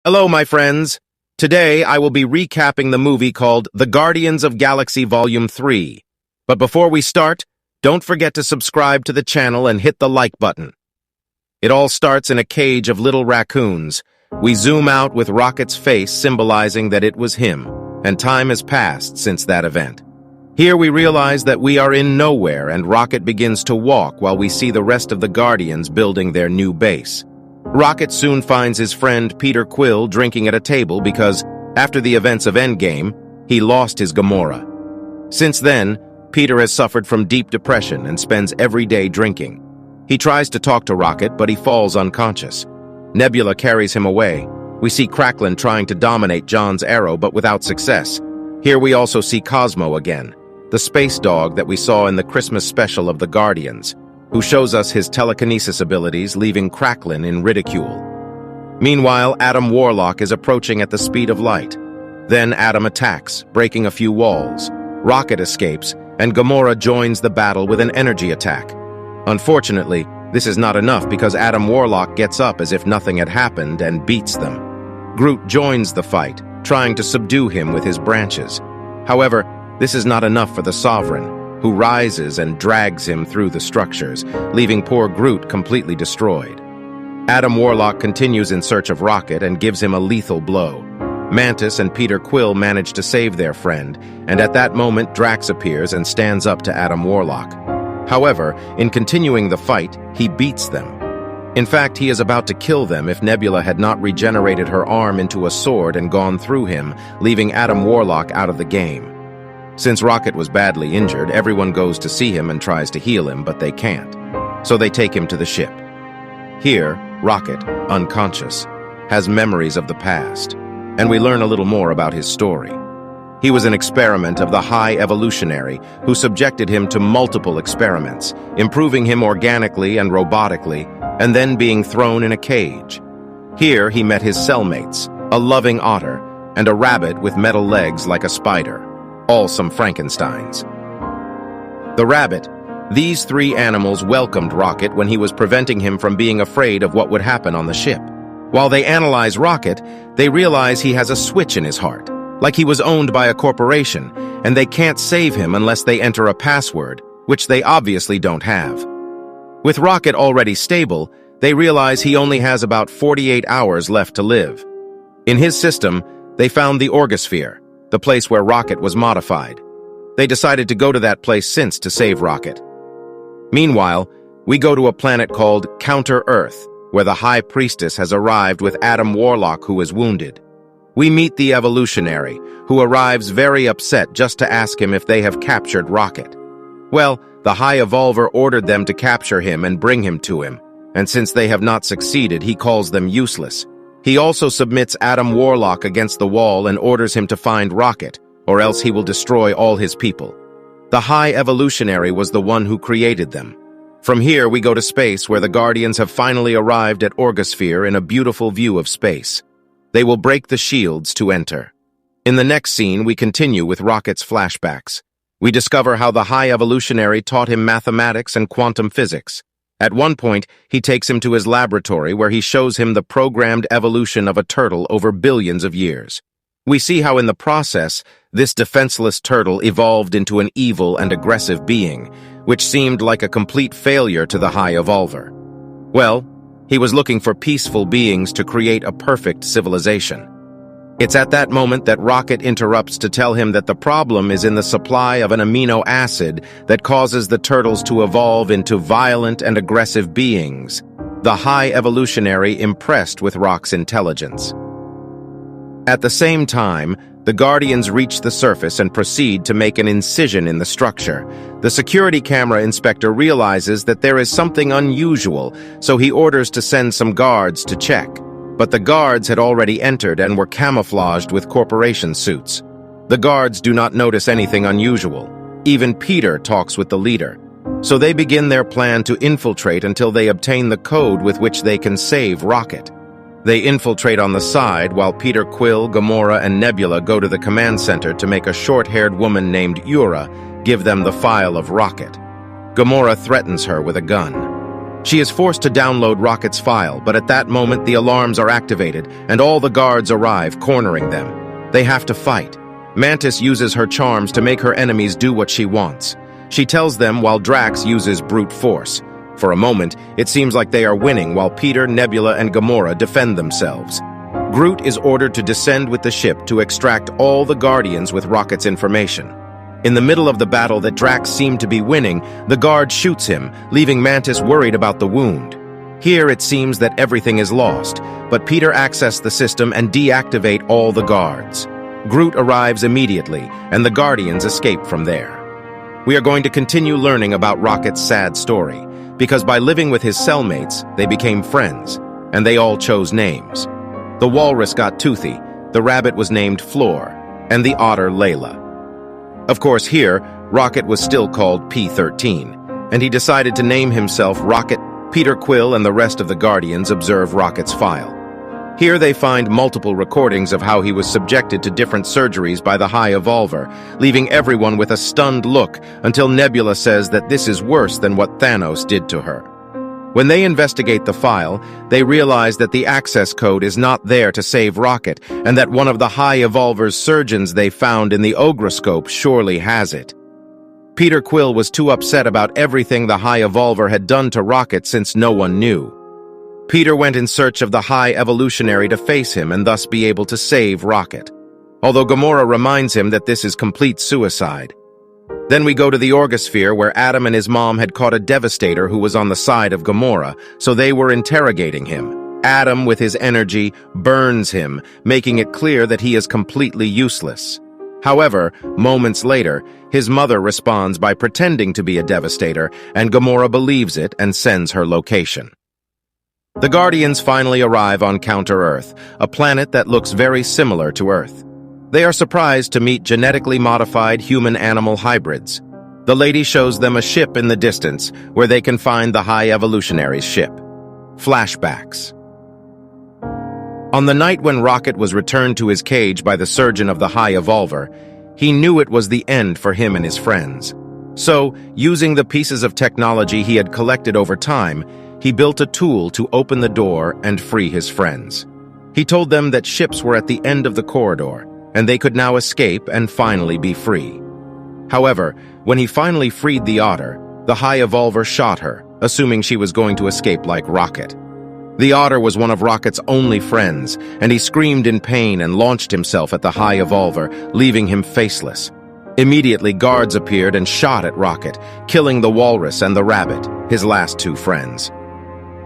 Hello, my friends. Today, I will be recapping the movie called The Guardians of Galaxy Volume 3. But before we start, don't forget to subscribe to the channel and hit the like button. It all starts in a cage of little raccoons. We zoom out with Rocket's face symbolizing that it was him, and time has passed since that event. Here we realize that we are in nowhere and Rocket begins to walk while we see the rest of the Guardians building their new base. Rocket soon finds his friend Peter Quill drinking at a table because, after the events of Endgame, he lost his Gamora. Since then, Peter has suffered from deep depression and spends every day drinking. He tries to talk to Rocket, but he falls unconscious. Nebula carries him away. We see Cracklin trying to dominate John's arrow, but without success. Here we also see Cosmo again, the space dog that we saw in the Christmas special of the Guardians, who shows us his telekinesis abilities, leaving Cracklin in ridicule. Meanwhile, Adam Warlock is approaching at the speed of light. Then Adam attacks, breaking a few walls. Rocket escapes, and Gamora joins the battle with an energy attack. Unfortunately, this is not enough because Adam Warlock gets up as if nothing had happened and beats them. Groot joins the fight, trying to subdue him with his branches. However, this is not enough for the Sovereign, who rises and drags him through the structures, leaving poor Groot completely destroyed. Adam Warlock continues in search of Rocket and gives him a lethal blow. Mantis and Peter Quill manage to save their friend, and at that moment Drax appears and stands up to Adam Warlock. However, in continuing the fight, he beats them. In fact, he is about to kill them if Nebula had not regenerated her arm into a sword and gone through him, leaving Adam Warlock out of the game. Since Rocket was badly injured, everyone goes to see him and tries to heal him, but they can't. So they take him to the ship. Here, Rocket, unconscious, has memories of the past, and we learn a little more about his story. He was an experiment of the High Evolutionary, who subjected him to multiple experiments, improving him organically and robotically, and then being thrown in a cage. Here he met his cellmates, a loving otter, and a rabbit with metal legs like a spider. All some Frankensteins. The rabbit. These three animals welcomed Rocket when he was preventing him from being afraid of what would happen on the ship. While they analyze Rocket, they realize he has a switch in his heart, like he was owned by a corporation, and they can't save him unless they enter a password, which they obviously don't have. With Rocket already stable, they realize he only has about 48 hours left to live. In his system, they found the Orgosphere, the place where Rocket was modified. They decided to go to that place since to save Rocket. Meanwhile, we go to a planet called Counter-Earth, where the High Priestess has arrived with Adam Warlock, who is wounded. We meet the Evolutionary, who arrives very upset just to ask him if they have captured Rocket. Well, the High Evolver ordered them to capture him and bring him to him, and since they have not succeeded, he calls them useless. He also submits Adam Warlock against the wall and orders him to find Rocket, or else he will destroy all his people. The High Evolutionary was the one who created them. From here, we go to space, where the Guardians have finally arrived at Orgosphere in a beautiful view of space. They will break the shields to enter. In the next scene, we continue with Rocket's flashbacks. We discover how the High Evolutionary taught him mathematics and quantum physics. At one point, he takes him to his laboratory where he shows him the programmed evolution of a turtle over billions of years. We see how in the process, this defenseless turtle evolved into an evil and aggressive being, which seemed like a complete failure to the High Evolver. Well, he was looking for peaceful beings to create a perfect civilization. It's at that moment that Rocket interrupts to tell him that the problem is in the supply of an amino acid that causes the turtles to evolve into violent and aggressive beings. The High Evolutionary impressed with Rock's intelligence. At the same time, the Guardians reach the surface and proceed to make an incision in the structure. The security camera inspector realizes that there is something unusual, so he orders to send some guards to check. But the guards had already entered and were camouflaged with corporation suits. The guards do not notice anything unusual. Even Peter talks with the leader. So they begin their plan to infiltrate until they obtain the code with which they can save Rocket. They infiltrate on the side while Peter Quill, Gamora, and Nebula go to the command center to make a short-haired woman named Yura give them the file of Rocket. Gamora threatens her with a gun. She is forced to download Rocket's file, but at that moment the alarms are activated and all the guards arrive, cornering them. They have to fight. Mantis uses her charms to make her enemies do what she wants. She tells them while Drax uses brute force. For a moment, it seems like they are winning while Peter, Nebula, and Gamora defend themselves. Groot is ordered to descend with the ship to extract all the Guardians with Rocket's information. In the middle of the battle that Drax seemed to be winning, the guard shoots him, leaving Mantis worried about the wound. Here it seems that everything is lost, but Peter accesses the system and deactivate all the guards. Groot arrives immediately, and the Guardians escape from there. We are going to continue learning about Rocket's sad story, because by living with his cellmates, they became friends, and they all chose names. The walrus got Toothy, the rabbit was named Floor, and the otter Layla. Of course, here, Rocket was still called P-13, and he decided to name himself Rocket. Peter Quill and the rest of the Guardians observe Rocket's file. Here they find multiple recordings of how he was subjected to different surgeries by the High Evolver, leaving everyone with a stunned look until Nebula says that this is worse than what Thanos did to her. When they investigate the file, they realize that the access code is not there to save Rocket, and that one of the High Evolver's surgeons they found in the Ogroscope surely has it. Peter Quill was too upset about everything the High Evolver had done to Rocket since no one knew. Peter went in search of the High Evolutionary to face him and thus be able to save Rocket, although Gamora reminds him that this is complete suicide. Then we go to the Orgosphere, where Adam and his mom had caught a Devastator who was on the side of Gamora, so they were interrogating him. Adam, with his energy, burns him, making it clear that he is completely useless. However, moments later, his mother responds by pretending to be a Devastator, and Gamora believes it and sends her location. The Guardians finally arrive on Counter-Earth, a planet that looks very similar to Earth. They are surprised to meet genetically modified human-animal hybrids. The lady shows them a ship in the distance where they can find the High Evolutionary's ship. Flashbacks. On the night when Rocket was returned to his cage by the surgeon of the High Evolver, he knew it was the end for him and his friends. So, using the pieces of technology he had collected over time, he built a tool to open the door and free his friends. He told them that ships were at the end of the corridor, and they could now escape and finally be free. However, when he finally freed the otter, the High Evolver shot her, assuming she was going to escape like Rocket. The otter was one of Rocket's only friends, and he screamed in pain and launched himself at the High Evolver, leaving him faceless. Immediately, guards appeared and shot at Rocket, killing the walrus and the rabbit, his last two friends.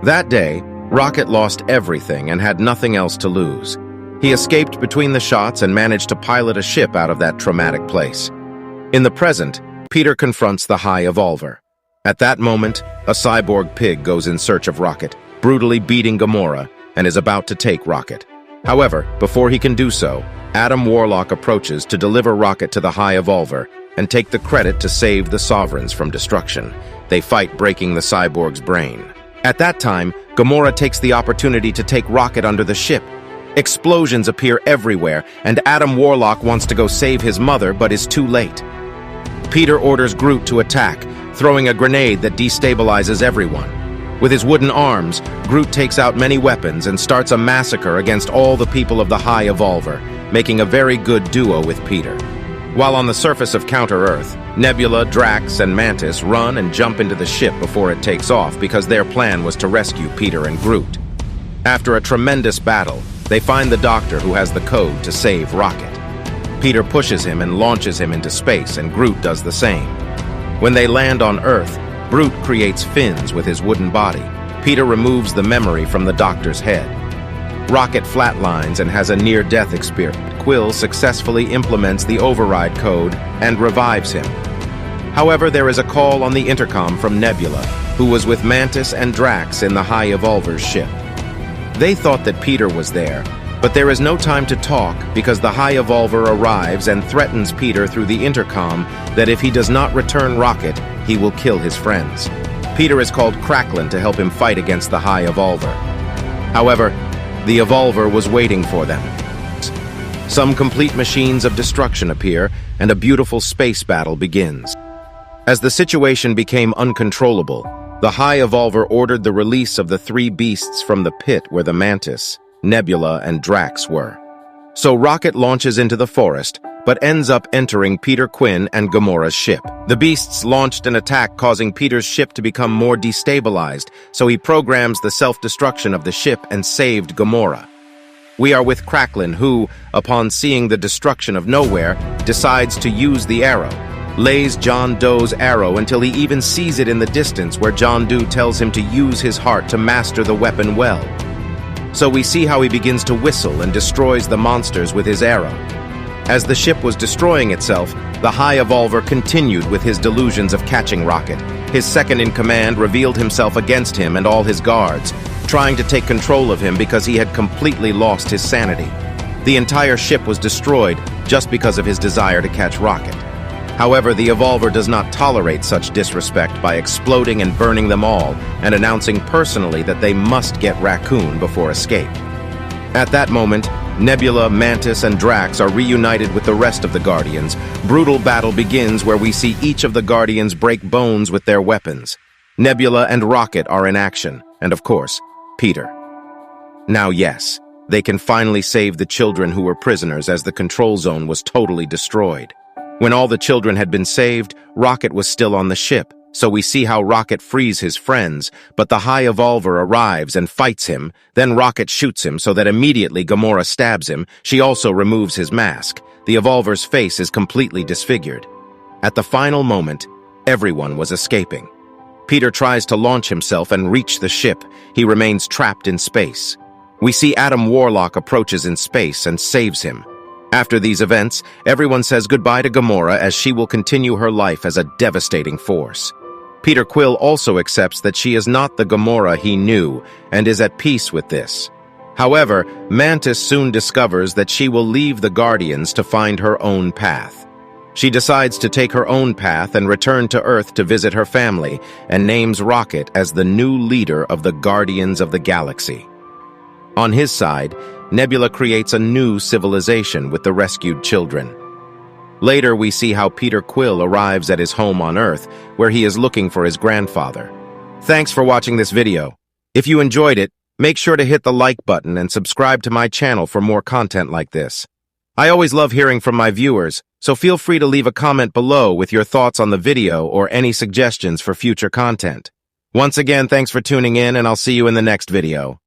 That day, Rocket lost everything and had nothing else to lose. He escaped between the shots and managed to pilot a ship out of that traumatic place. In the present, Peter confronts the High Evolver. At that moment, a cyborg pig goes in search of Rocket, brutally beating Gamora, and is about to take Rocket. However, before he can do so, Adam Warlock approaches to deliver Rocket to the High Evolver and take the credit to save the Sovereigns from destruction. They fight, breaking the cyborg's brain. At that time, Gamora takes the opportunity to take Rocket under the ship. Explosions appear everywhere, and Adam Warlock wants to go save his mother but is too late. Peter orders Groot to attack, throwing a grenade that destabilizes everyone. With his wooden arms, Groot takes out many weapons and starts a massacre against all the people of the High Evolver, making a very good duo with Peter. While on the surface of Counter-Earth, Nebula, Drax, and Mantis run and jump into the ship before it takes off because their plan was to rescue Peter and Groot. After a tremendous battle, they find the Doctor who has the code to save Rocket. Peter pushes him and launches him into space, and Groot does the same. When they land on Earth, Groot creates fins with his wooden body. Peter removes the memory from the Doctor's head. Rocket flatlines and has a near-death experience. Quill successfully implements the override code and revives him. However, there is a call on the intercom from Nebula, who was with Mantis and Drax in the High Evolver's ship. They thought that Peter was there, but there is no time to talk because the High Evolver arrives and threatens Peter through the intercom that if he does not return Rocket, he will kill his friends. Peter is called Cracklin to help him fight against the High Evolver. However, the Evolver was waiting for them. Some complete machines of destruction appear, and a beautiful space battle begins. As the situation became uncontrollable, The High Evolver ordered the release of the three beasts from the pit where the Mantis, Nebula, and Drax were. So Rocket launches into the forest, but ends up entering Peter Quinn and Gamora's ship. The beasts launched an attack, causing Peter's ship to become more destabilized, so he programs the self-destruction of the ship and saved Gamora. We are with Cracklin, who, upon seeing the destruction of Nowhere, decides to use the arrow, lays John Doe's arrow until he even sees it in the distance, where John Doe tells him to use his heart to master the weapon well. So we see how he begins to whistle and destroys the monsters with his arrow. As the ship was destroying itself, the High Evolver continued with his delusions of catching Rocket. His second-in-command revealed himself against him and all his guards, trying to take control of him because he had completely lost his sanity. The entire ship was destroyed just because of his desire to catch Rocket. However, the Evolver does not tolerate such disrespect by exploding and burning them all and announcing personally that they must get Raccoon before escape. At that moment, Nebula, Mantis, and Drax are reunited with the rest of the Guardians. Brutal battle begins where we see each of the Guardians break bones with their weapons. Nebula and Rocket are in action, and of course, Peter. Now yes, they can finally save the children who were prisoners, as the control zone was totally destroyed. When all the children had been saved, Rocket was still on the ship, so we see how Rocket frees his friends, but the High Evolver arrives and fights him. Then Rocket shoots him so that immediately Gamora stabs him. She also removes his mask. The Evolver's face is completely disfigured. At the final moment, everyone was escaping. Peter tries to launch himself and reach the ship. He remains trapped in space. We see Adam Warlock approaches in space and saves him. After these events, everyone says goodbye to Gamora, as she will continue her life as a devastating force. Peter Quill also accepts that she is not the Gamora he knew and is at peace with this. However, Mantis soon discovers that she will leave the Guardians to find her own path. She decides to take her own path and return to Earth to visit her family, and names Rocket as the new leader of the Guardians of the Galaxy. On his side, Nebula creates a new civilization with the rescued children. Later, we see how Peter Quill arrives at his home on Earth, where he is looking for his grandfather. Thanks for watching this video. If you enjoyed it, make sure to hit the like button and subscribe to my channel for more content like this. I always love hearing from my viewers, so feel free to leave a comment below with your thoughts on the video or any suggestions for future content. Once again, thanks for tuning in, and I'll see you in the next video.